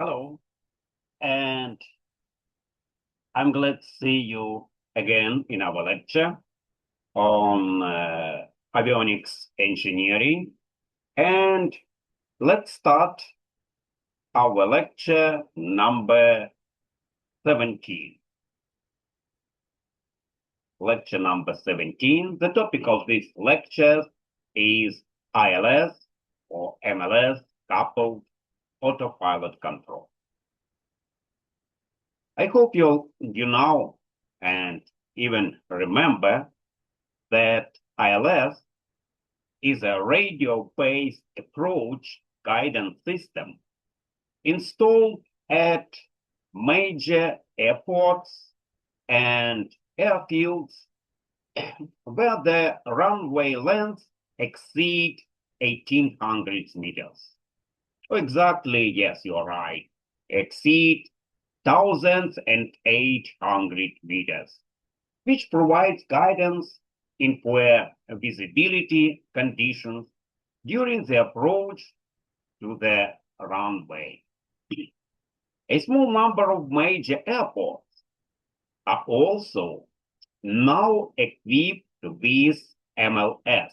Hello, and I'm glad to see you again in our lecture on avionics engineering. And let's start our lecture number 17. Lecture number 17. The topic of this lecture is ILS or MLS coupled autopilot control. I hope you know and even remember that ILS is a radio-based approach guidance system installed at major airports and airfields where the runway lengths exceed 1,800 meters. Exactly, yes, you're right. Exceed 1,800 meters, which provides guidance in poor visibility conditions during the approach to the runway. A small number of major airports are also now equipped with MLS,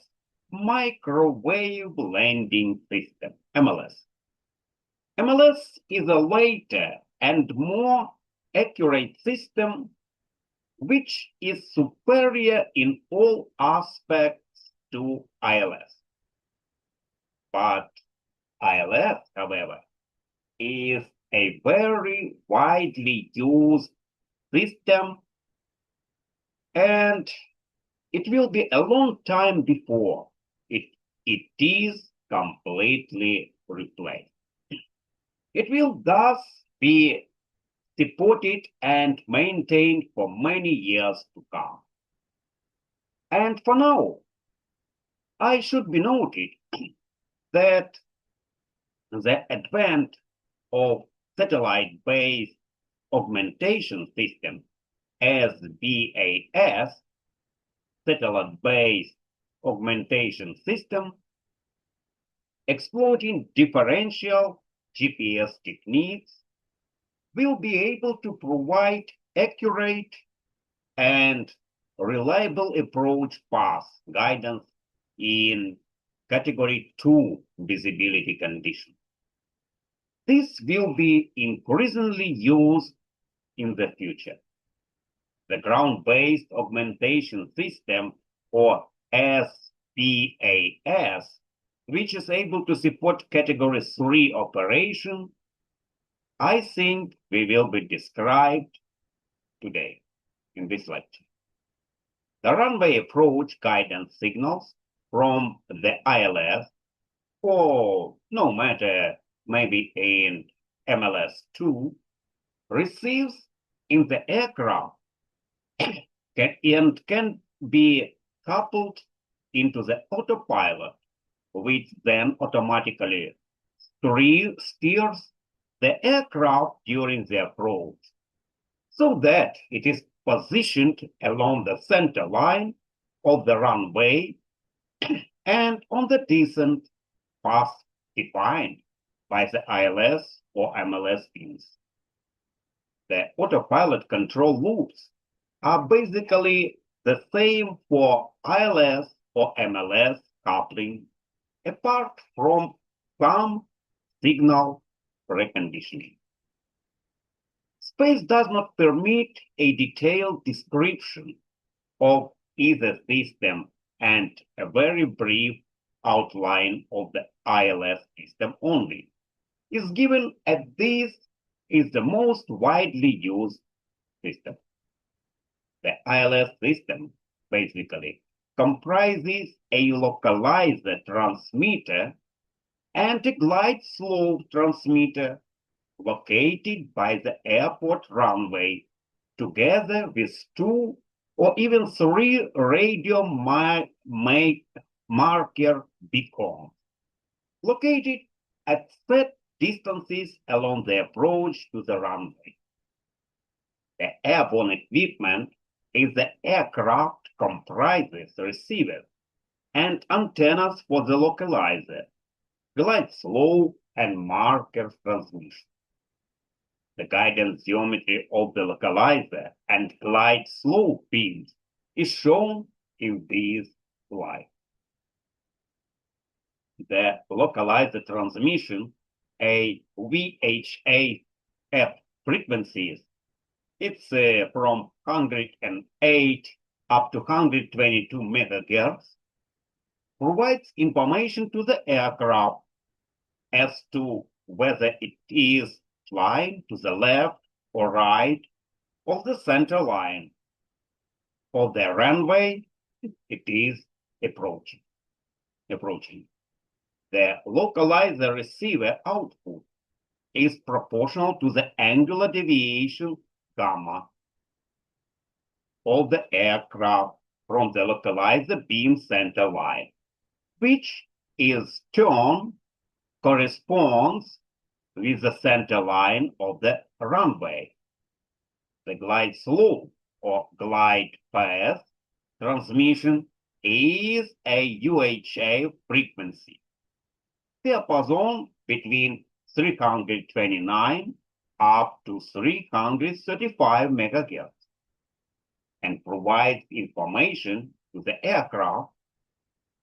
Microwave Landing System, MLS. MLS is a later and more accurate system which is superior in all aspects to ILS. But ILS, however, is a very widely used system, and it will be a long time before it is completely replaced. It will thus be supported and maintained for many years to come. And for now, I should be noted that the advent of satellite-based augmentation system SBAS, satellite-based augmentation system, exploiting differential GPS techniques, will be able to provide accurate and reliable approach path guidance in category 2 visibility conditions. This will be increasingly used in the future. The ground-based augmentation system, or SBAS, which is able to support category 3 operation, I think we will be described today in this lecture. The runway approach guidance signals from the ILS, or no matter maybe in MLS2, receives in the aircraft and can be coupled into the autopilot, which then automatically steers the aircraft during the approach, so that it is positioned along the center line of the runway and on the descent path defined by the ILS or MLS pins. The autopilot control loops are basically the same for ILS or MLS coupling, apart from some signal preconditioning. Space does not permit a detailed description of either system, and a very brief outline of the ILS system only is given, as this is the most widely used system. The ILS system basically comprises a localizer transmitter and a glide slope transmitter located by the airport runway, together with 2 or even 3 radio marker beacons located at set distances along the approach to the runway. The airborne equipment is the aircraft comprises receivers and antennas for the localizer, glide slope and marker transmission. The guidance geometry of the localizer and glide slope beams is shown in this slide. The localizer transmission, a VHF frequencies, it's from 108 up to 122 megahertz, provides information to the aircraft as to whether it is flying to the left or right of the center line of the runway it is approaching. The localizer receiver output is proportional to the angular deviation gamma of the aircraft from the localizer beam center line, which is turn corresponds with the center line of the runway. The glide slope or glide path transmission is a UHF frequency, diapason between 329 up to 335 megahertz, and provides information to the aircraft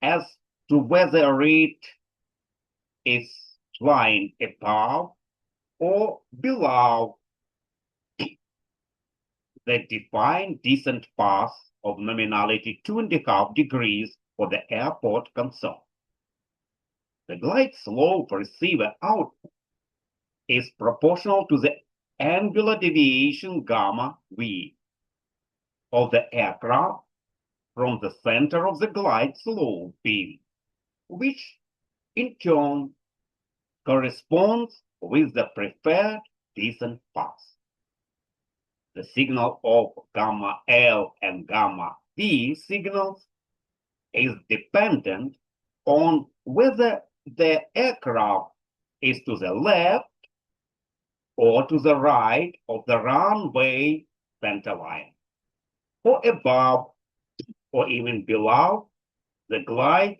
as to whether it is flying above or below the defined descent path of nominality 2.5 degrees for the airport concern. The glide slope receiver output is proportional to the angular deviation gamma V of the aircraft from the center of the glide slope beam, which in turn corresponds with the preferred descent path. The signal of gamma L and gamma V signals is dependent on whether the aircraft is to the left or to the right of the runway center line, or above or even below the glide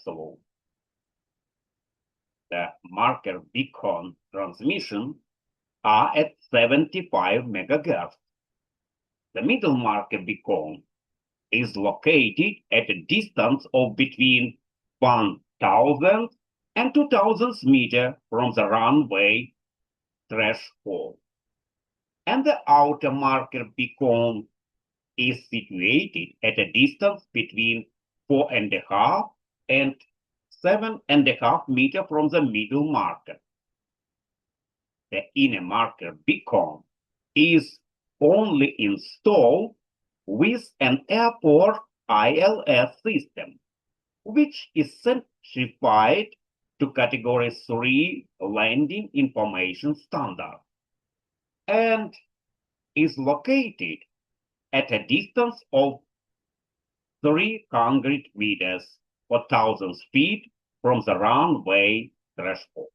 slope. The marker beacon transmission are at 75 megahertz. The middle marker beacon is located at a distance of between 1,000 and 2,000 meters from the runway threshold. And the outer marker beacon is situated at a distance between 4.5 and 7.5 meters from the middle marker. The inner marker beacon is only installed with an airport ILS system, which is certified to Category 3 landing information standard and is located at a distance of 300 meters or 1,000 feet from the runway threshold.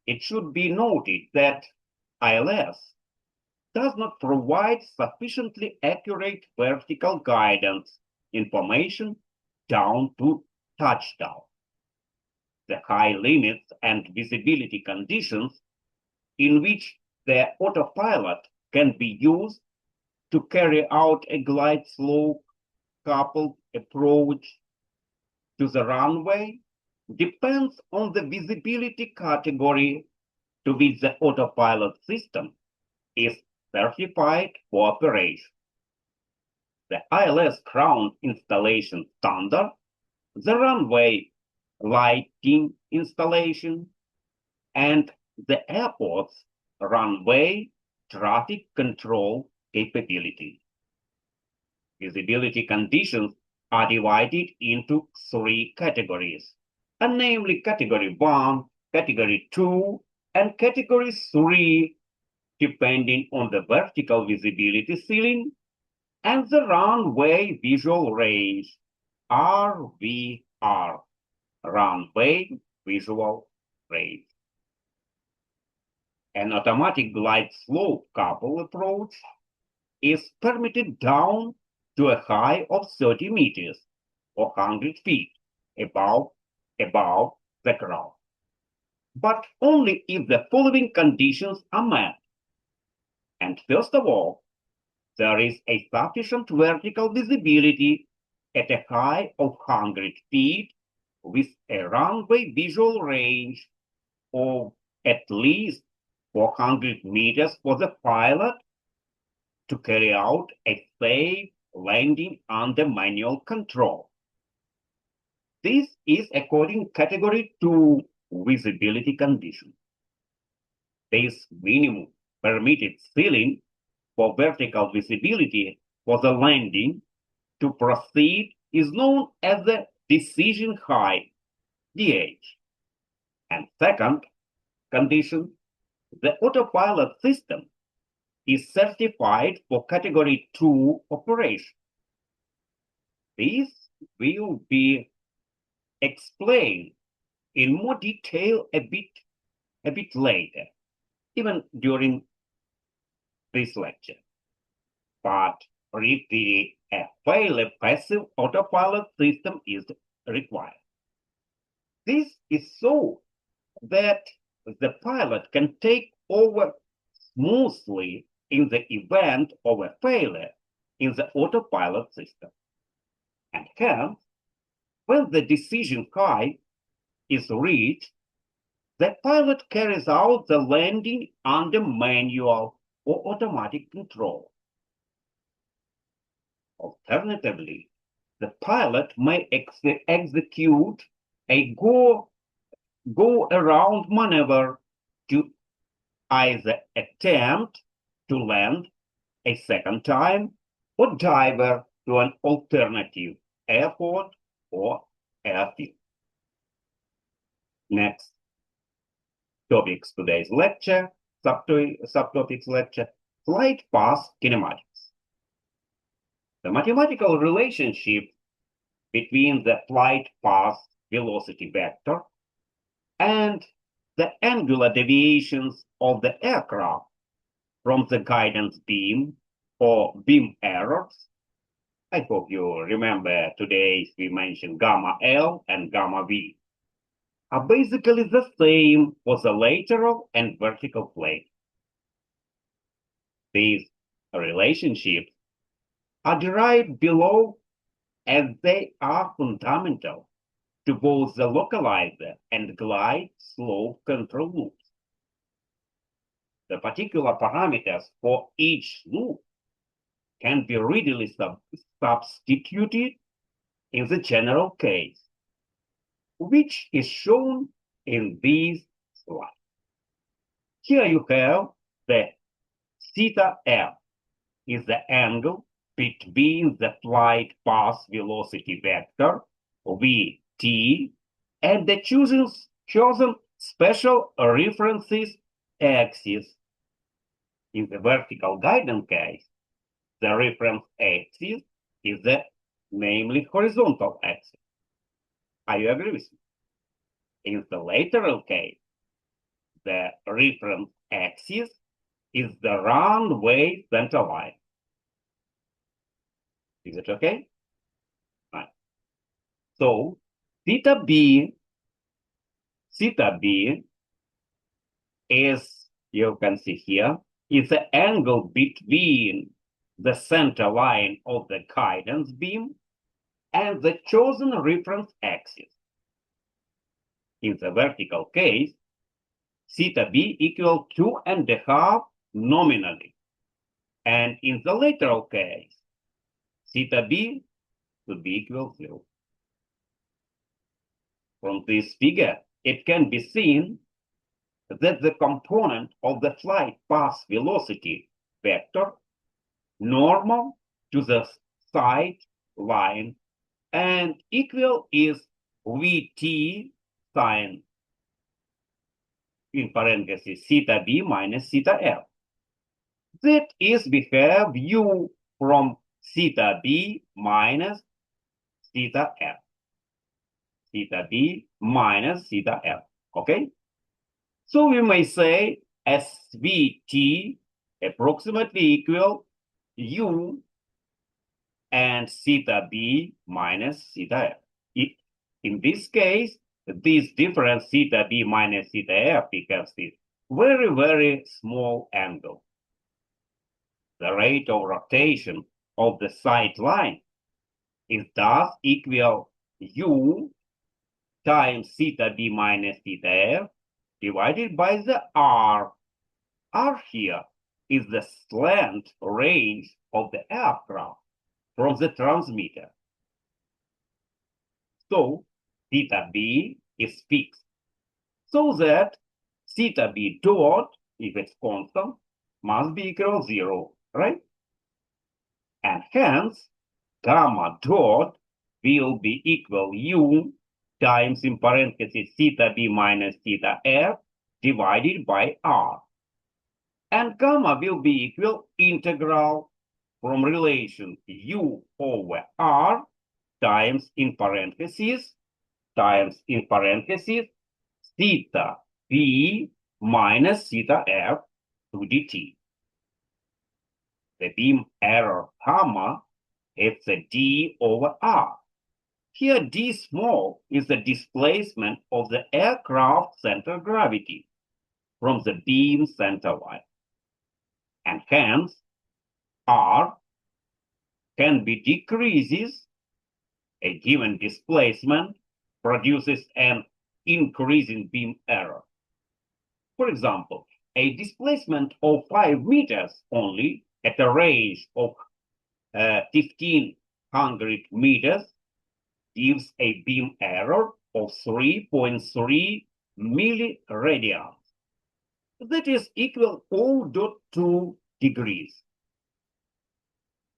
It should be noted that ILS does not provide sufficiently accurate vertical guidance information down to touchdown. The high limits and visibility conditions in which the autopilot can be used to carry out a glide slope coupled approach to the runway depends on the visibility category to which the autopilot system is certified for operation. The ILS ground installation standard, the runway lighting installation, and the airport's runway traffic control capability. Visibility conditions are divided into 3 categories, namely Category 1, Category 2, and Category 3, depending on the vertical visibility ceiling and the runway visual range, RVR, runway visual range. An automatic glide slope couple approach is permitted down to a height of 30 meters or 100 feet above the ground. but only if the following conditions are met. And first of all, there is a sufficient vertical visibility at a height of 100 feet with a runway visual range of at least 400 meters for the pilot to carry out a safe landing under manual control. This is according to Category 2 visibility condition. This minimum permitted ceiling for vertical visibility for the landing to proceed is known as the decision height, DH. And second condition, the autopilot system is certified for Category 2 operation. This will be explained in more detail a bit later, even during this lecture. But really, a fairly passive autopilot system is required. This is so that the pilot can take over smoothly in the event of a failure in the autopilot system. And hence, when the decision height is reached, the pilot carries out the landing under manual or automatic control. Alternatively, the pilot may execute a go-around maneuver to either attempt to land a second time or divert to an alternative airport or airfield. Next topics today's lecture, subtopics lecture, flight path kinematics. The mathematical relationship between the flight path velocity vector and the angular deviations of the aircraft from the guidance beam or beam errors. I hope you remember today we mentioned gamma L and gamma V are basically the same for the lateral and vertical plane. These relationships are derived below as they are fundamental to both the localizer and glide slope control loops. The particular parameters for each loop can be readily substituted in the general case, which is shown in this slide. Here you have the theta F is the angle between the flight path velocity vector Vt and the chosen special references axis. In the vertical guidance case, the reference axis is the namely horizontal axis. Are you agree with me? In the lateral case, the reference axis is the runway center line. Is it okay? Right. So theta B is, you can see here, is the angle between the center line of the guidance beam and the chosen reference axis. In the vertical case, theta B equals 2.5 nominally. And in the lateral case, theta B should be equal to 0. From this figure, it can be seen that the component of the flight path velocity vector normal to the side line and equal is Vt sine, in parentheses, theta B minus theta L. That is, we have u from theta B minus theta L. Theta B minus theta L, okay? So we may say SVT approximately equal u and theta B minus theta L. In this case, this difference theta b minus theta f becomes this very, very small angle. The rate of rotation of the sight line is thus equal u times theta b minus theta f divided by the r. R here is the slant range of the aircraft from the transmitter. So theta b is fixed, so that theta b dot, if it's constant, must be equal to 0, right? And hence, gamma dot will be equal u times in parentheses theta b minus theta f divided by r. And gamma will be equal integral from relation u over r times in parentheses theta b minus theta f to dt. The beam error gamma is the d over r. Here d small is the displacement of the aircraft center of gravity from the beam center line. And hence, r can be decreases. A given displacement produces an increase in beam error. For example, a displacement of 5 meters only at a range of 1500 meters gives a beam error of 3.3 milliradians. That is equal to 0.2 degrees.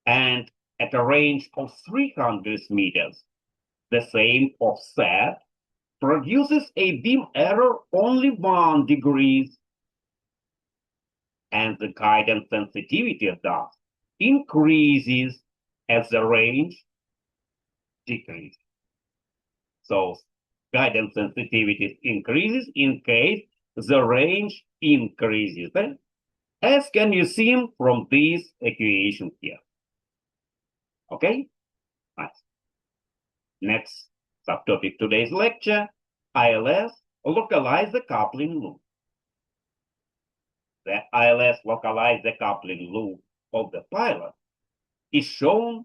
And at a range of 300 meters, the same offset produces a beam error only 1 degree. And the guidance sensitivity thus increases as the range decreases. So guidance sensitivity increases in case the range increases, as can you see from this equation here. Okay, nice. Next subtopic today's lecture, ILS, localize the coupling loop. The ILS localize the coupling loop of the pilot is shown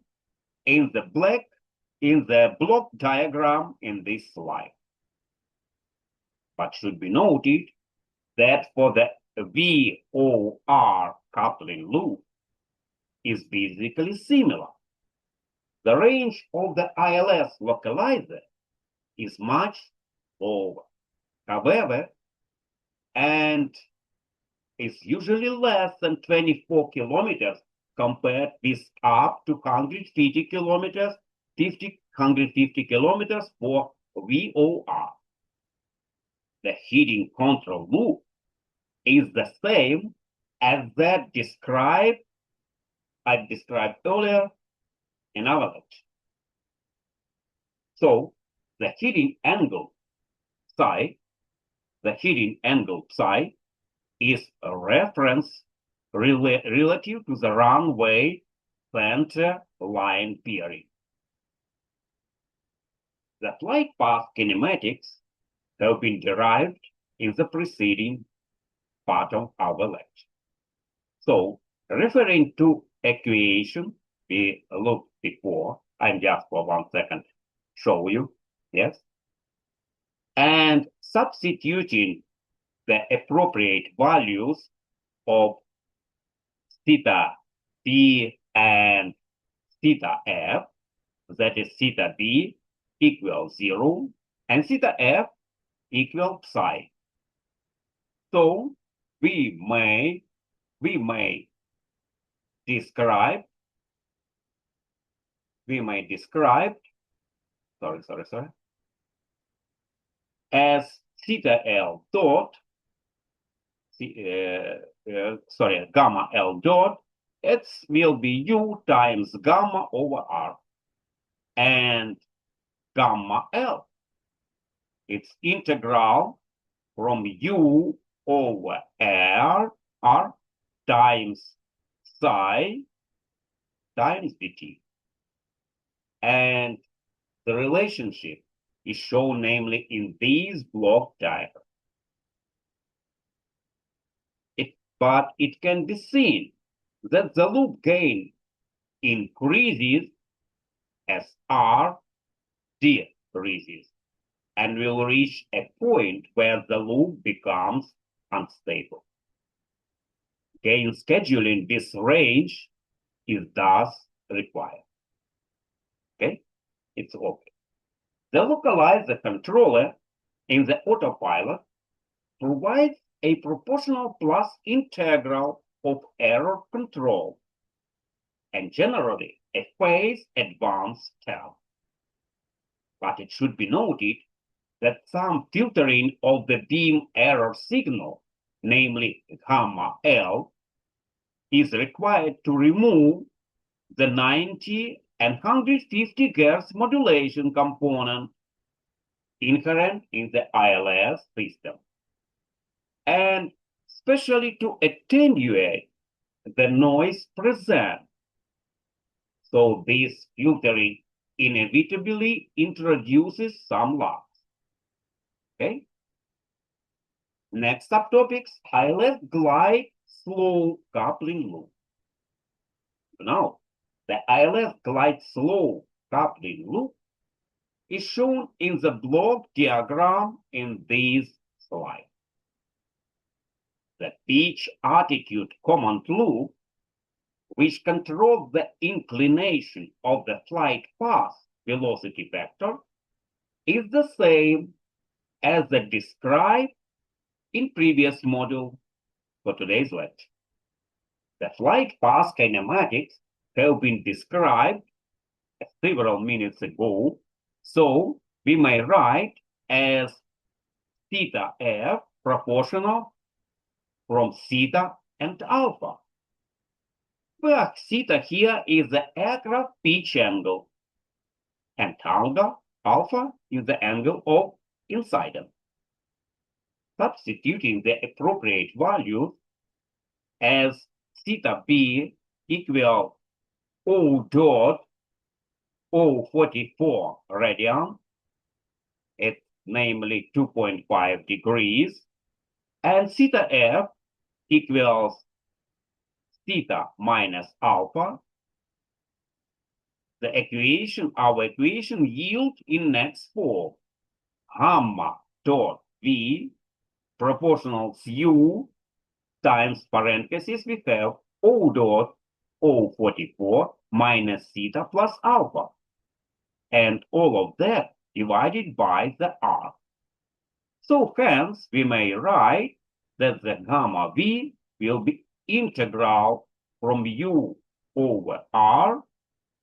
in the block diagram in this slide. But should be noted that for the VOR coupling loop is basically similar. The range of the ILS localizer is much lower, however, and is usually less than 24 kilometers compared with up to 150 kilometers, 150 kilometers for VOR. The heading control loop is the same as that I described earlier in our lecture. So the heading angle psi is a reference relative to the runway center line bearing. The flight path kinematics have been derived in the preceding part of our lecture. So, referring to equation we looked before, I'm just for 1 second show you, yes, and substituting the appropriate values of theta b and theta f, that is theta b equals 0 and theta f equals psi. So we may describe as theta L dot, gamma L dot, it will be U times gamma over R. And gamma L, it's integral from U over R times psi times dt. And the relationship is shown namely in this block diagram. But it can be seen that the loop gain increases as R decreases and will reach a point where the loop becomes unstable. Gain scheduling this range is thus required. Okay, it's okay. The localizer controller in the autopilot provides a proportional plus integral of error control and generally a phase advance term. But it should be noted that some filtering of the beam error signal, namely gamma L, is required to remove the 90 and 150 Hz modulation component inherent in the ILS system, and especially to attenuate the noise present. So this filtering inevitably introduces some loss. Okay. Next subtopics, ILS glide slow coupling loop. Now, the ILS glide slow coupling loop is shown in the block diagram in this slide. The pitch attitude command loop, which controls the inclination of the flight path velocity vector, is the same as the described in previous module for today's lecture. The flight path kinematics have been described several minutes ago, so we may write as theta f proportional from theta and alpha, where theta here is the aircraft pitch angle and alpha is the angle of incidence. Substituting the appropriate values as theta b equal 0.044 radian, it's namely 2.5 degrees, and theta f equals theta minus alpha, our equation yield in next form: gamma dot v proportional to u times parentheses we have 0.044 minus theta plus alpha, and all of that divided by the r. So hence we may write that the gamma v will be integral from u over r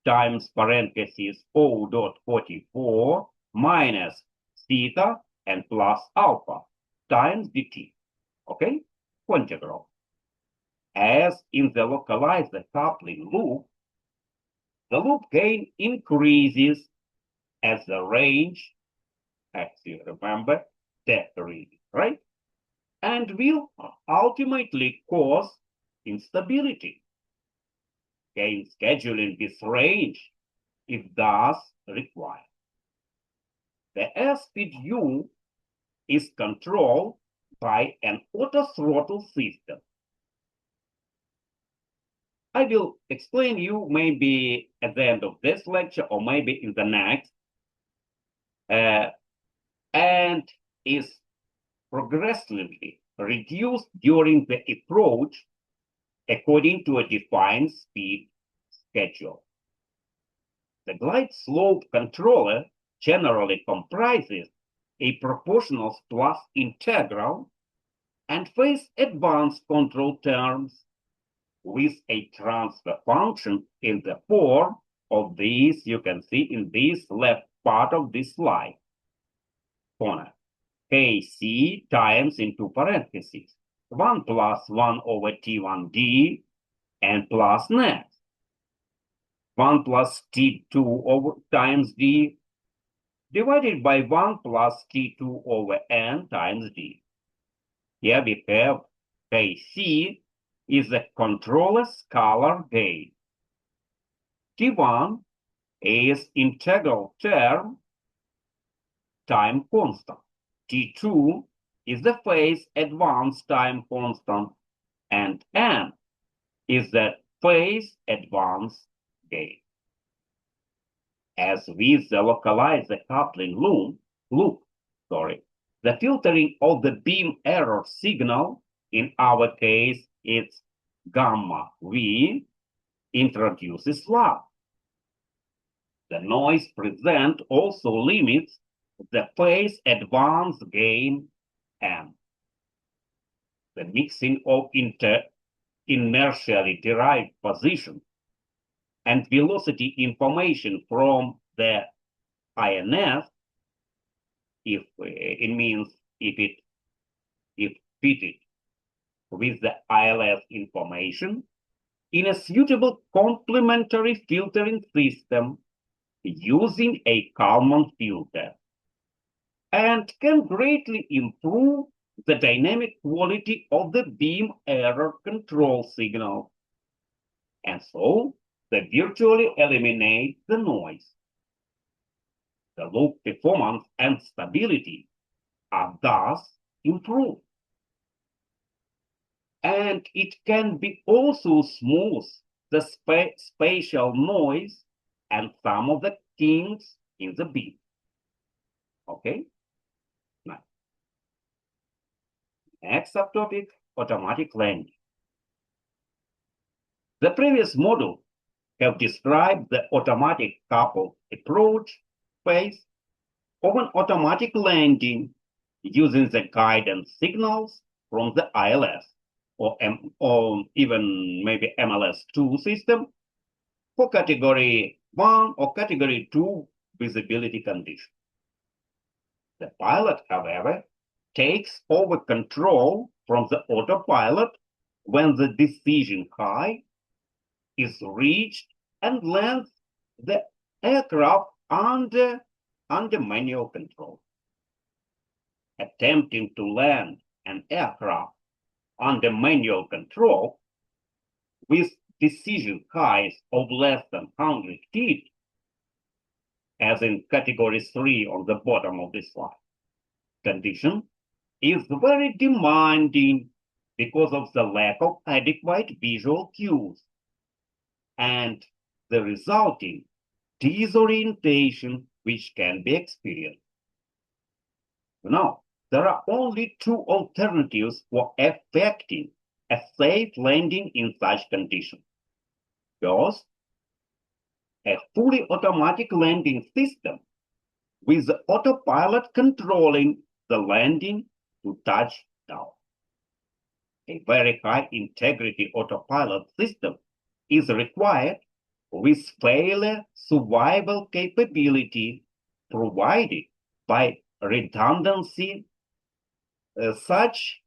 times parentheses 0.44 minus theta and plus alpha times dt. Okay, integral. As in the localizer coupling loop, the loop gain increases as the range, as you remember, decreases, right? And will ultimately cause instability. Gain scheduling this range is thus required. The airspeed U is controlled by an auto throttle system. I will explain you maybe at the end of this lecture or maybe in the next, and is progressively reduced during the approach according to a defined speed schedule. The glide slope controller generally comprises a proportional plus integral and phase advance control terms with a transfer function in the form of these you can see in this left part of this slide. Corner. Kc times into parentheses 1 plus 1 over T1D and plus net 1 plus T2 over times D divided by 1 plus T2 over N times D. Here we have Kc is a controller scalar gain. T1 is integral term time constant. T2 is the phase advance time constant, and M is the phase advance gain. As with the localizer coupling loop, the filtering of the beam error signal, in our case it's gamma V, introduces lag. The noise present also limits the phase advance gain M. The mixing of inertially derived position and velocity information from the INS, if fitted with the ILS information in a suitable complementary filtering system using a Kalman filter, and can greatly improve the dynamic quality of the beam error control signal, and so they virtually eliminate the noise. The loop performance and stability are thus improved. And it can be also smooth the spatial noise and some of the kinks in the beam. Okay? Now, next subtopic, automatic landing. The previous module have described the automatic coupled approach phase of an automatic landing using the guidance signals from the ILS or even maybe MLS2 system for category 1 or category 2 visibility condition. The pilot, however, takes over control from the autopilot when the decision height is reached and lands the aircraft under manual control. Attempting to land an aircraft under manual control with decision heights of less than 100 feet, as in category 3 on the bottom of this slide, condition is very demanding because of the lack of adequate visual cues and the resulting disorientation which can be experienced. Now, there are only two alternatives for effecting a safe landing in such conditions. First, a fully automatic landing system with the autopilot controlling the landing to touchdown. A very high integrity autopilot system is required with failure survival capability provided by redundancy such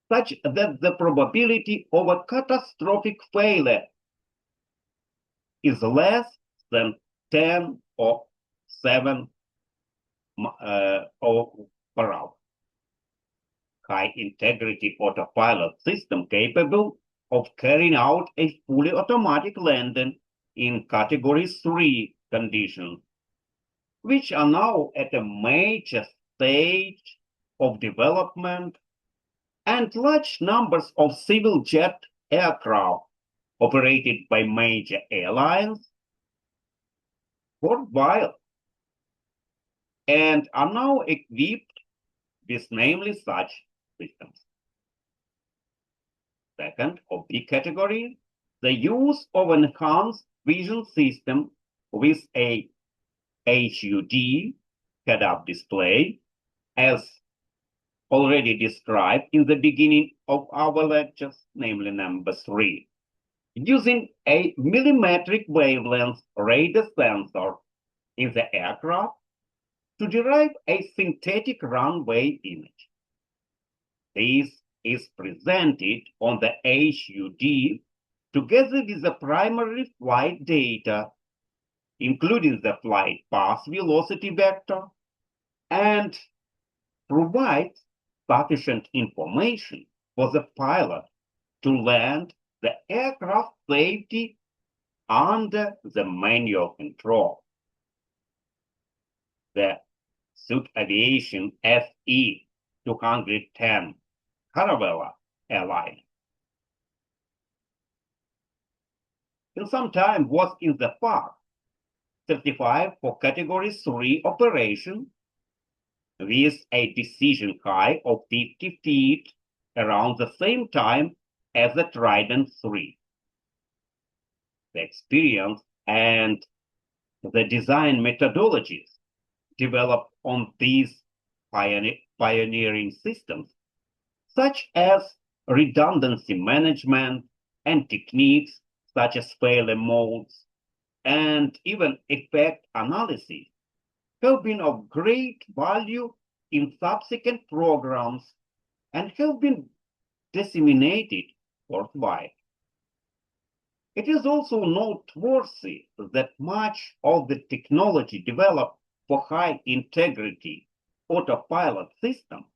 that the probability of a catastrophic failure is less than 10 or 7 per hour. High integrity autopilot system capable of carrying out a fully automatic landing in category 3 conditions, which are now at a major stage of development, and large numbers of civil jet aircraft operated by major airlines worldwide and are now equipped with namely such systems. Second, of B category, the use of enhanced vision system with a HUD head-up display, as already described in the beginning of our lectures, namely number 3, using a millimetric wavelength radar sensor in the aircraft to derive a synthetic runway image. This is presented on the HUD together with the primary flight data, including the flight path velocity vector, and provides sufficient information for the pilot to land the aircraft safely under the manual control. The Suit Aviation FE-210 Caravella airline. And sometime was in the past certified for Category 3 operation with a decision height of 50 feet around the same time as the Trident 3. The experience and the design methodologies developed on these pioneering systems, such as redundancy management and techniques such as failure modes and even effect analysis, have been of great value in subsequent programs and have been disseminated worldwide. It is also noteworthy that much of the technology developed for high-integrity autopilot system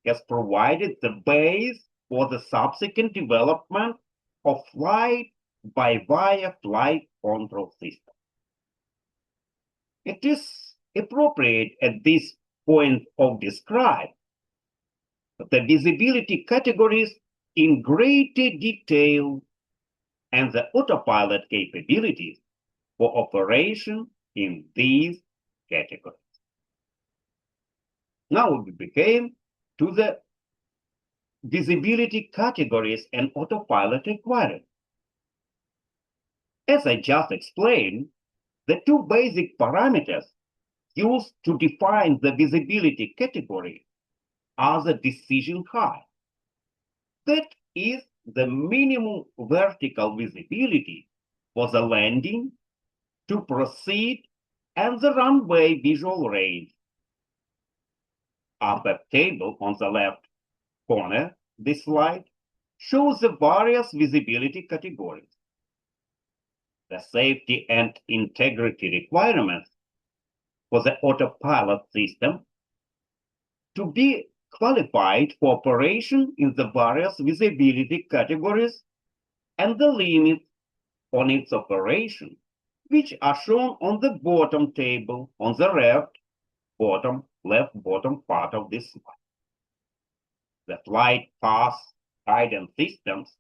has provided the base for the subsequent development of flight-by-wire flight control system. It is appropriate at this point of describe the visibility categories in greater detail and the autopilot capabilities for operation in these categories. Now we became to the visibility categories and autopilot requirements. As I just explained, the two basic parameters used to define the visibility category are the decision height. That is the minimum vertical visibility for the landing, to proceed, and the runway visual range. Upper table on the left corner, this slide, shows the various visibility categories. The safety and integrity requirements for the autopilot system to be qualified for operation in the various visibility categories and the limits on its operation, which are shown on the bottom table on the left bottom part of this slide. The flight path guidance systems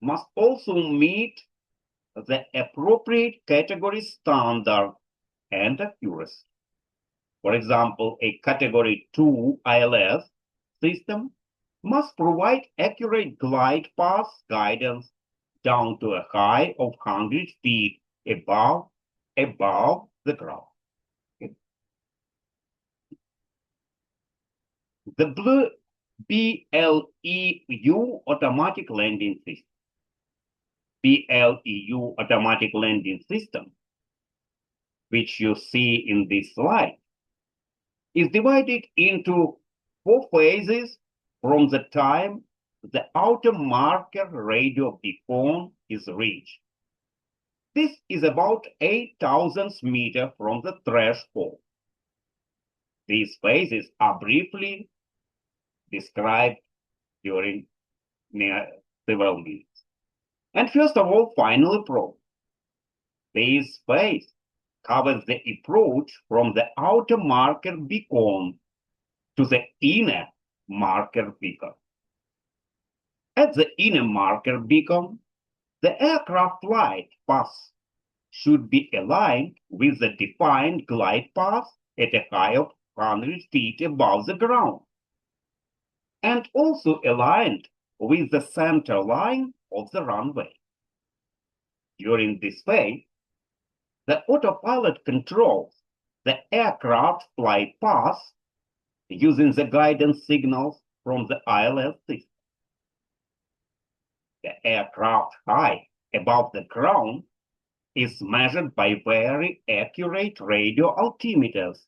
must also meet the appropriate category standard and accuracy. For example, a Category 2 ILS system must provide accurate glide path guidance down to a height of 100 feet above the ground. The blue BLEU automatic landing system. BLEU automatic landing system, which you see in this slide, is divided into 4 phases from the time the outer marker radio beacon is reached. This is about 8,000 meters from the threshold. These phases are briefly described during several minutes. And first of all, final approach. This phase covers the approach from the outer marker beacon to the inner marker beacon. At the inner marker beacon, the aircraft flight path should be aligned with the defined glide path at a height of 100 feet above the ground, and also aligned with the center line of the runway. During this phase, the autopilot controls the aircraft flight path using the guidance signals from the ILS system. The aircraft height above the ground is measured by very accurate radio altimeters.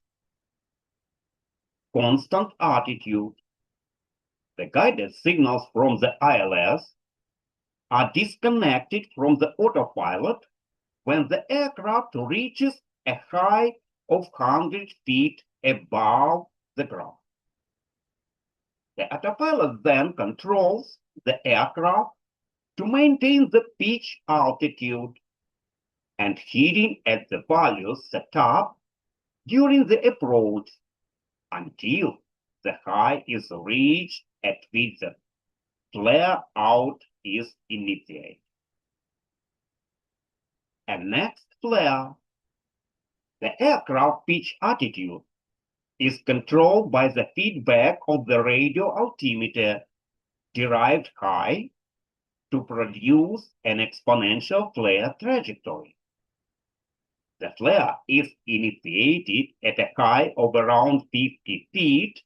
Constant altitude. The guidance signals from the ILS are disconnected from the autopilot when the aircraft reaches a height of 100 feet above the ground. The autopilot then controls the aircraft to maintain the pitch altitude and heading at the values set up during the approach until the high is reached at which the flare out is initiated. And next flare, the aircraft pitch attitude is controlled by the feedback of the radio altimeter derived high to produce an exponential flare trajectory. The flare is initiated at a high of around 50 feet,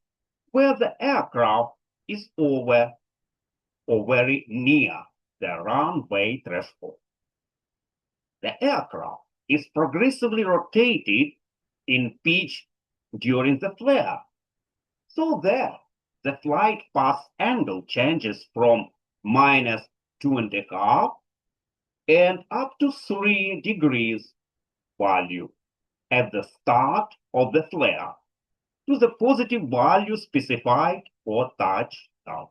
where the aircraft is over or very near the runway threshold. The aircraft is progressively rotated in pitch during the flare, so that the flight path angle changes from -2.5 and up to 3 degrees value at the start of the flare to the positive value specified for touchdown.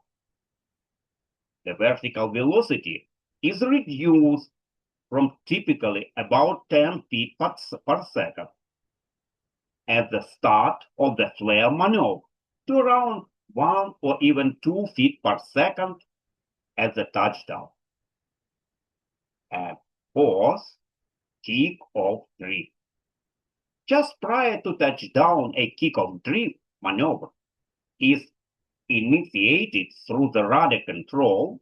The vertical velocity is reduced from typically about 10 feet per second at the start of the flare maneuver to around 1 or even 2 feet per second at the touchdown. And fourth, kick-off drift. Just prior to touchdown, a kick-off drift maneuver is initiated through the rudder control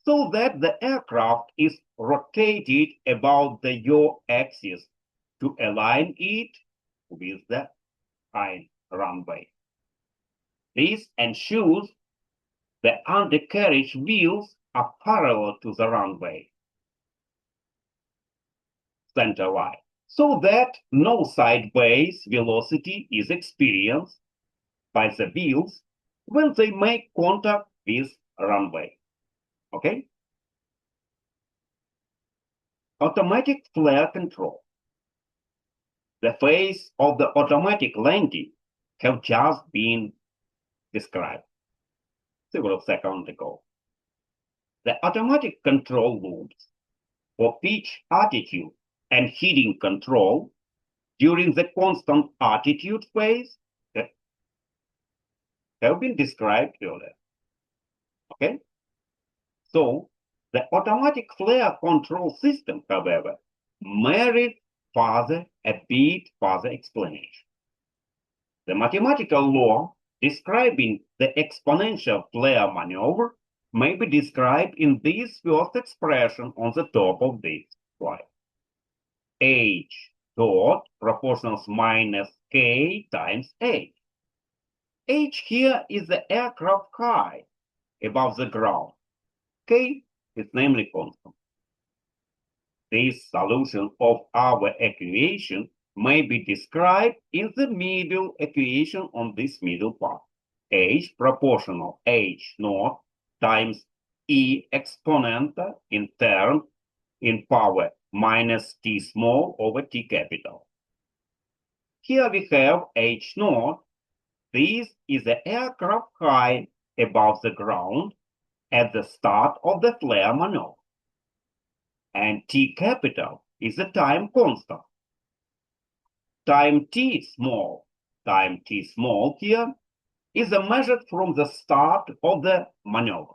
so that the aircraft is rotated about the yaw axis to align it with the runway. This ensures the undercarriage wheels are parallel to the runway center-line, so that no sideways velocity is experienced by the wheels when they make contact with runway. Okay? Automatic flare control. The phase of the automatic landing have just been described several seconds ago. The automatic control loops for pitch attitude and heading control during the constant attitude phase have been described earlier. Okay? So, the automatic flare control system, however, merits a bit further explanation. The mathematical law describing the exponential flare maneuver may be described in this first expression on the top of this slide. H dot proportionals minus K times H. H here is the aircraft high above the ground. K is namely constant. This solution of our equation may be described in the middle equation on this middle part. H proportional H naught times E exponent in term in power minus T small over T capital. Here we have H naught. This is the aircraft high above the ground at the start of the flare maneuver. And T capital is the time constant. Time T small here is measured from the start of the maneuver.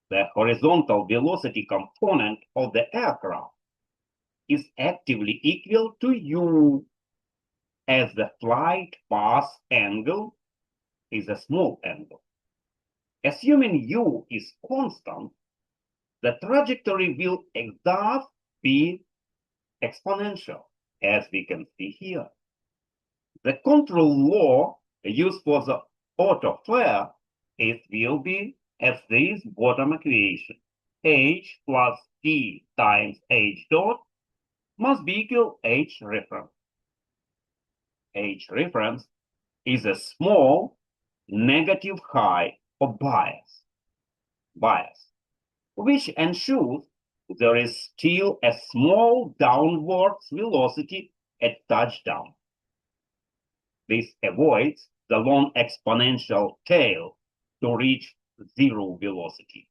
The horizontal velocity component of the aircraft is actively equal to U, as the flight path angle is a small angle. Assuming U is constant, the trajectory will thus be exponential, as we can see here. The control law used for the auto flare will be as this bottom equation. H plus T times H dot must be equal H reference. H reference is a small negative high of bias, which ensures there is still a small downward velocity at touchdown. This avoids the long exponential tail to reach zero velocity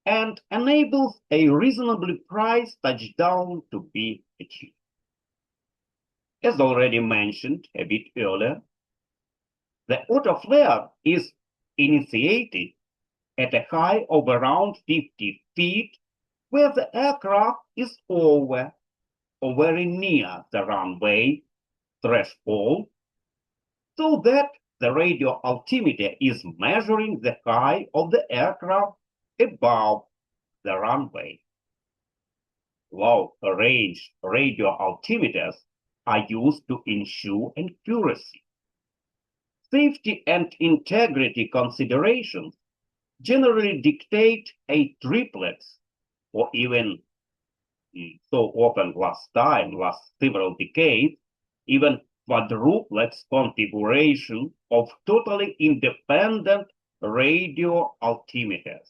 and enables a reasonably priced touchdown to be achieved. As already mentioned a bit earlier, the auto flare is initiated at a height of around 50 feet, where the aircraft is over or very near the runway threshold, so that the radio altimeter is measuring the height of the aircraft above the runway. Low-range radio altimeters are used to ensure accuracy. Safety and integrity considerations generally dictate a triplex, or even so often last several decades, even quadruplex configuration of totally independent radio altimeters.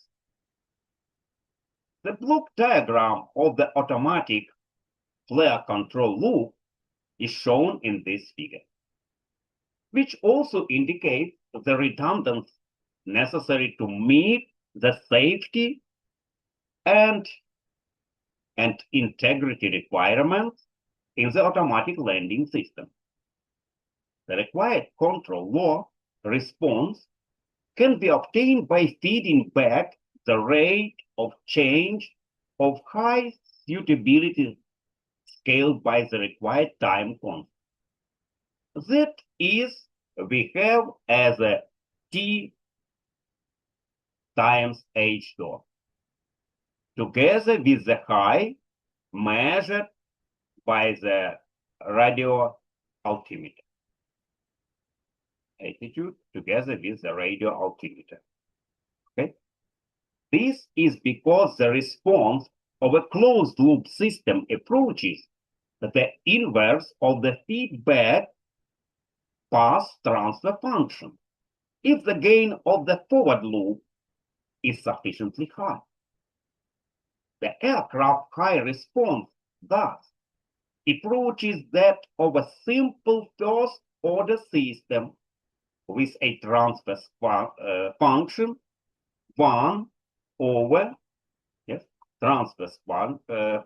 The block diagram of the automatic flare control loop is shown in this figure, which also indicates the redundancy necessary to meet the safety and integrity requirements in the automatic landing system. The required control law response can be obtained by feeding back the rate of change of high suitability scaled by the required time constant. That is, we have as a T times H dot, together with the high measured by the radio altimeter. Altitude together with the radio altimeter. Okay? This is because the response of a closed loop system approaches the inverse of the feedback path transfer function if the gain of the forward loop is sufficiently high. The aircraft high response thus approaches that of a simple first-order system with a transfer function 1 over transfer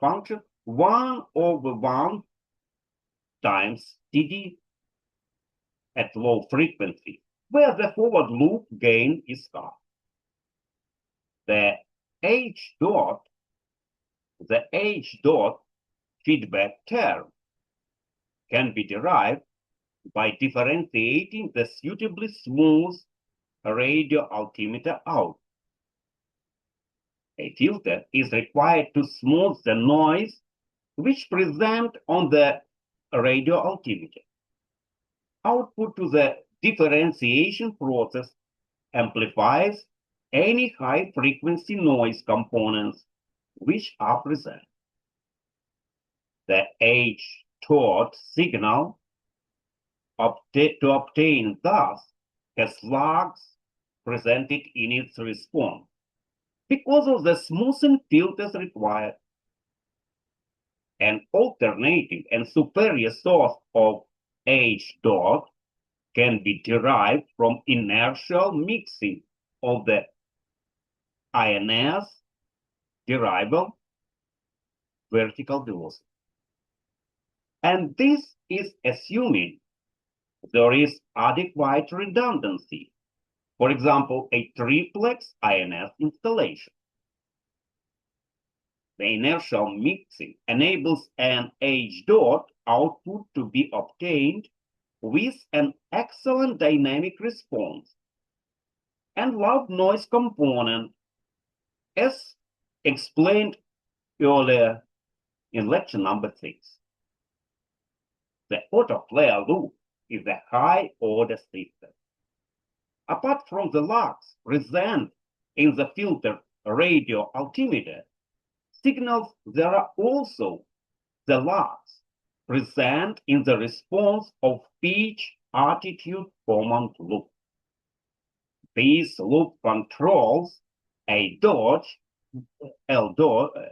function 1 over 1 times TD at low frequency, where the forward loop gain is high. The H dot feedback term can be derived by differentiating the suitably smooth radio altimeter out. A filter is required to smooth the noise which present on the radio altimeter. Output to the differentiation process amplifies any high-frequency noise components which are present. The H-taught signal to obtain thus has lags presented in its response because of the smoothing filters required. An alternative and superior source of H dot can be derived from inertial mixing of the INS variable vertical velocity. And this is assuming there is adequate redundancy, for example, a triplex INS installation. The inertial mixing enables an H dot output to be obtained with an excellent dynamic response and loud noise component, as explained earlier in lecture number 6. The auto flare loop is a high-order system. Apart from the lags present in the filter radio altimeter signals, there are also the lags present in the response of pitch attitude command loop. This loop controls a dot,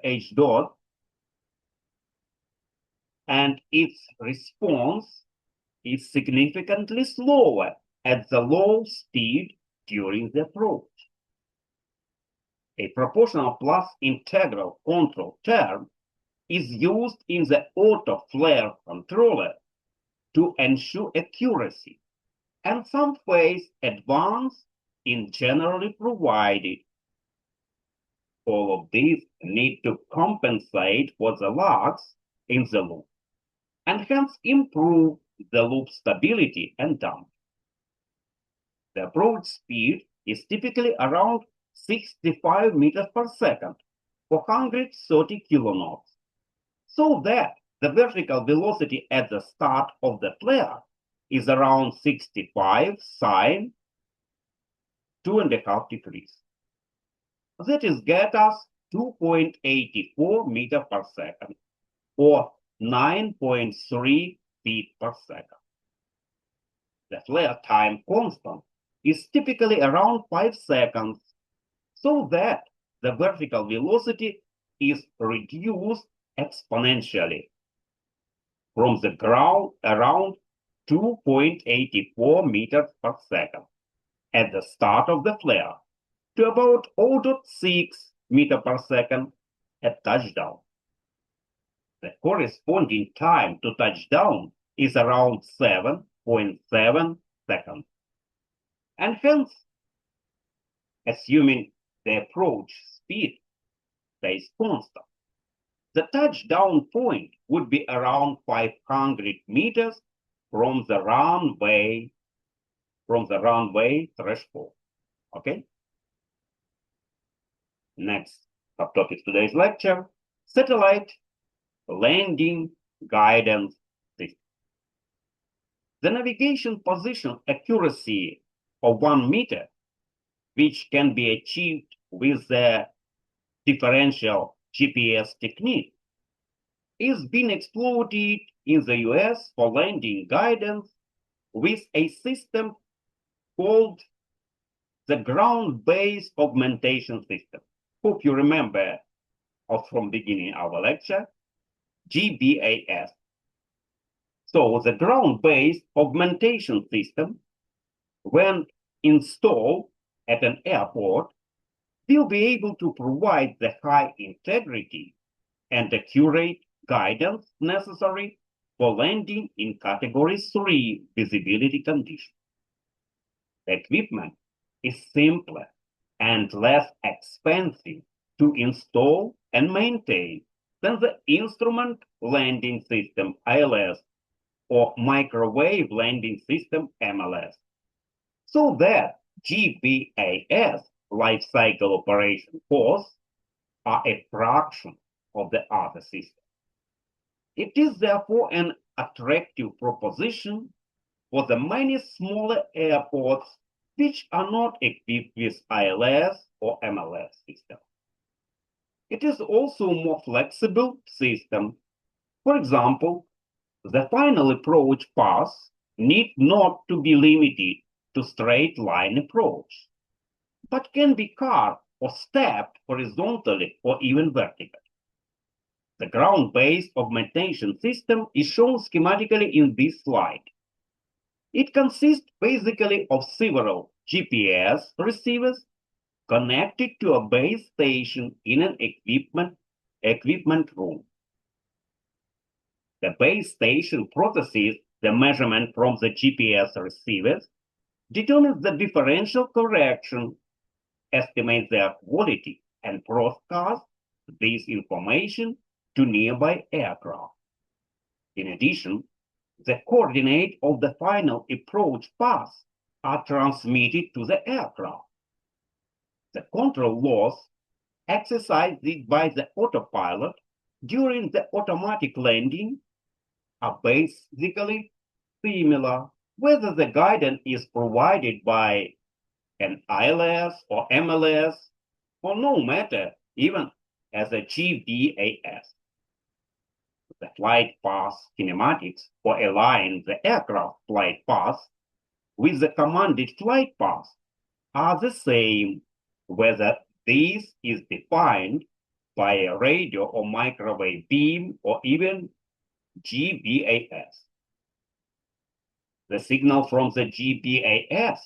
H dot, and its response is significantly slower at the low speed during the approach. A proportional plus integral control term is used in the auto flare controller to ensure accuracy, and some phase advance is generally provided. All of these need to compensate for the lags in the loop, and hence improve the loop stability and damping. The approach speed is typically around 65 meters per second, 430 kilonewtons, so that the vertical velocity at the start of the flare is around 65 sine 2.5 degrees. That is get us 2.84 meters per second, or 9.3 feet per second. The flare time constant is typically around 5 seconds, so that the vertical velocity is reduced exponentially from the ground around 2.84 meters per second at the start of the flare to about 0.6 meters per second at touchdown. The corresponding time to touchdown is around 7.7 seconds. And hence, assuming the approach speed stays constant, the touchdown point would be around 500 meters from the runway threshold. Okay? Next subtopic of today's lecture: satellite landing guidance system. The navigation position accuracy of 1 meter, which can be achieved with the differential GPS technique, is being exploited in the US for landing guidance with a system called the ground-based augmentation system. Hope you remember from beginning of our lecture, GBAS. So the ground-based augmentation system, when installed at an airport, will be able to provide the high integrity and accurate guidance necessary for landing in Category 3 visibility conditions. The equipment is simpler and less expensive to install and maintain than the instrument landing system ILS or microwave landing system MLS, so that GBAS life cycle operation costs are a fraction of the other systems. It is therefore an attractive proposition for the many smaller airports which are not equipped with ILS or MLS systems. It is also a more flexible system. For example, the final approach path need not to be limited to straight line approach, but can be carved or stepped horizontally or even vertically. The ground-based augmentation system is shown schematically in this slide. It consists basically of several GPS receivers connected to a base station in an equipment room. The base station processes the measurement from the GPS receivers, determines the differential correction, estimates their quality, and broadcasts this information to nearby aircraft. In addition, the coordinates of the final approach path are transmitted to the aircraft. The control laws exercised by the autopilot during the automatic landing are basically similar, whether the guidance is provided by an ILS or MLS, or no matter, even as a GBAS. The flight path kinematics or align the aircraft flight path with the commanded flight path are the same, whether this is defined by a radio or microwave beam or even GBAS. The signal from the GBAS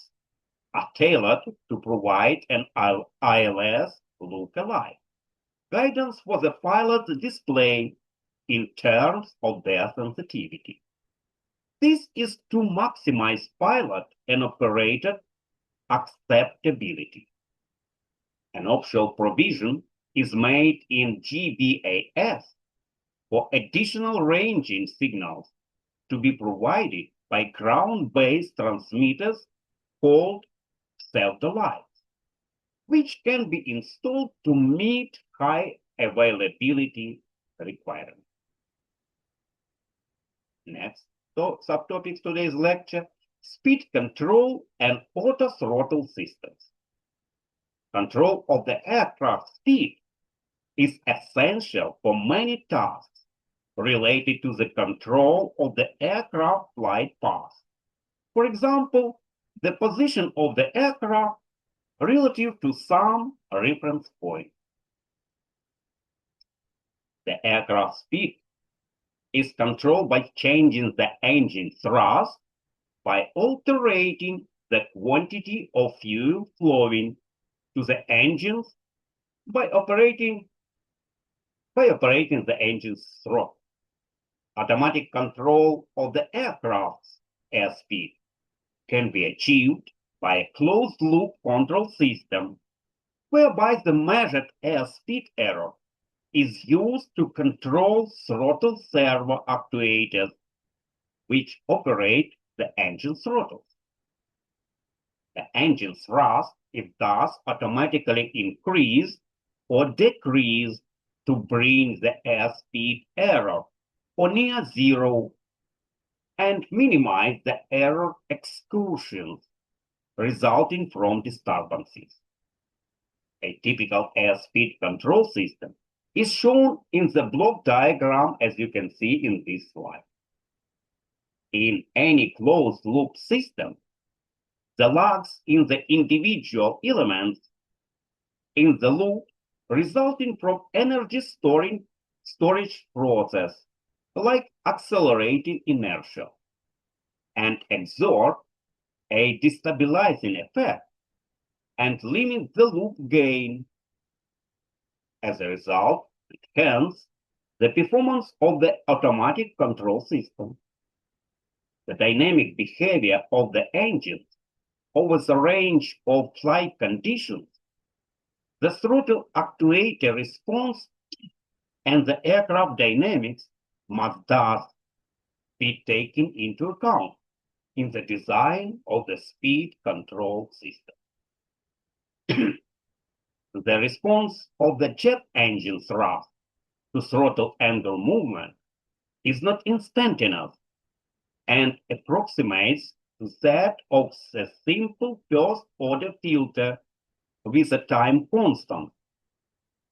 are tailored to provide an ILS look-alike guidance for the pilot's display in terms of their sensitivity. This is to maximize pilot and operator acceptability. An optional provision is made in GBAS for additional ranging signals to be provided by ground-based transmitters called pseudolights, which can be installed to meet high availability requirements. Next subtopic today's lecture, speed control and auto-throttle systems. Control of the aircraft speed is essential for many tasks related to the control of the aircraft flight path. For example, the position of the aircraft relative to some reference point. The aircraft speed is controlled by changing the engine thrust by altering the quantity of fuel flowing to the engines by operating the engine's throttle. Automatic control of the aircraft's airspeed can be achieved by a closed-loop control system, whereby the measured airspeed error is used to control throttle servo actuators, which operate the engine throttles. The engine thrust is thus automatically increased or decreased to bring the airspeed error or near zero and minimize the error excursions resulting from disturbances. A typical airspeed control system is shown in the block diagram as you can see in this slide. In any closed-loop system, the lags in the individual elements in the loop resulting from energy storage process, like accelerating inertia, and exert a destabilizing effect and limit the loop gain. As a result, hence, the performance of the automatic control system. The dynamic behavior of the engine over the range of flight conditions, the throttle actuator response, and the aircraft dynamics must thus be taken into account in the design of the speed control system. The response of the jet engine thrust to throttle angle movement is not instantaneous and approximates to that of a simple first-order filter with a time constant,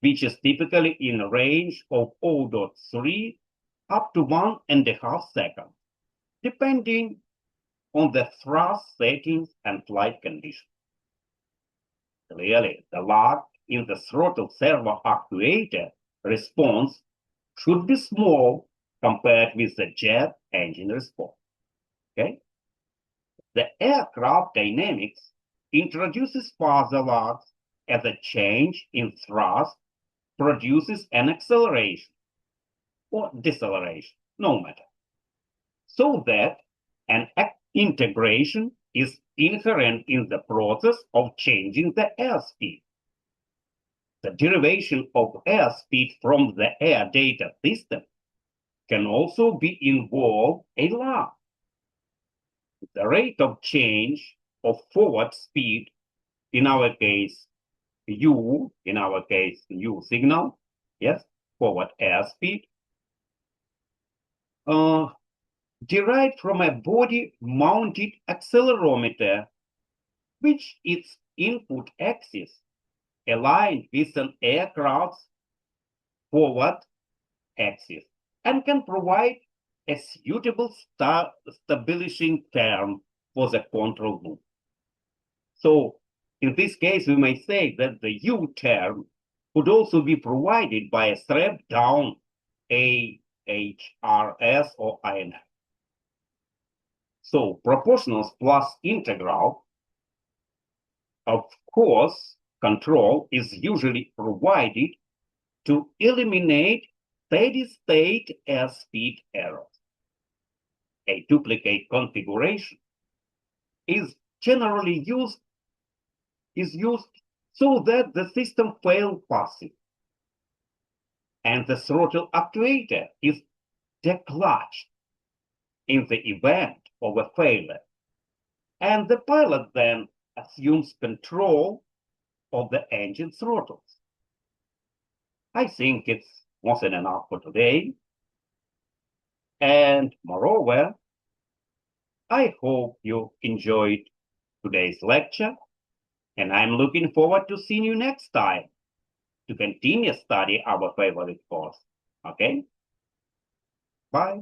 which is typically in a range of 0.3 up to 1.5 seconds, depending on the thrust settings and flight conditions. Clearly, the lag in the throttle servo actuator response should be small compared with the jet engine response. Okay? The aircraft dynamics introduces further lags as a change in thrust produces an acceleration or deceleration, no matter, so that an integration is inherent in the process of changing the airspeed. The derivation of airspeed from the air data system can also be involved a lag. The rate of change of forward speed, in our case U signal, yes, forward airspeed, derived from a body-mounted accelerometer, which its input axis aligned with an aircraft's forward axis and can provide a suitable stabilizing term for the control loop. So in this case, we may say that the U term could also be provided by a strap-down AHRS or INF. So proportionals plus integral, of course, control is usually provided to eliminate steady-state airspeed errors. A duplicate configuration is generally used so that the system fails passive, and the throttle actuator is declutched in the event of a failure, and the pilot then assumes control of the engine throttles. I think it's more than enough for today. And moreover, I hope you enjoyed today's lecture, and I'm looking forward to seeing you next time to continue study our favorite course. Okay? Bye.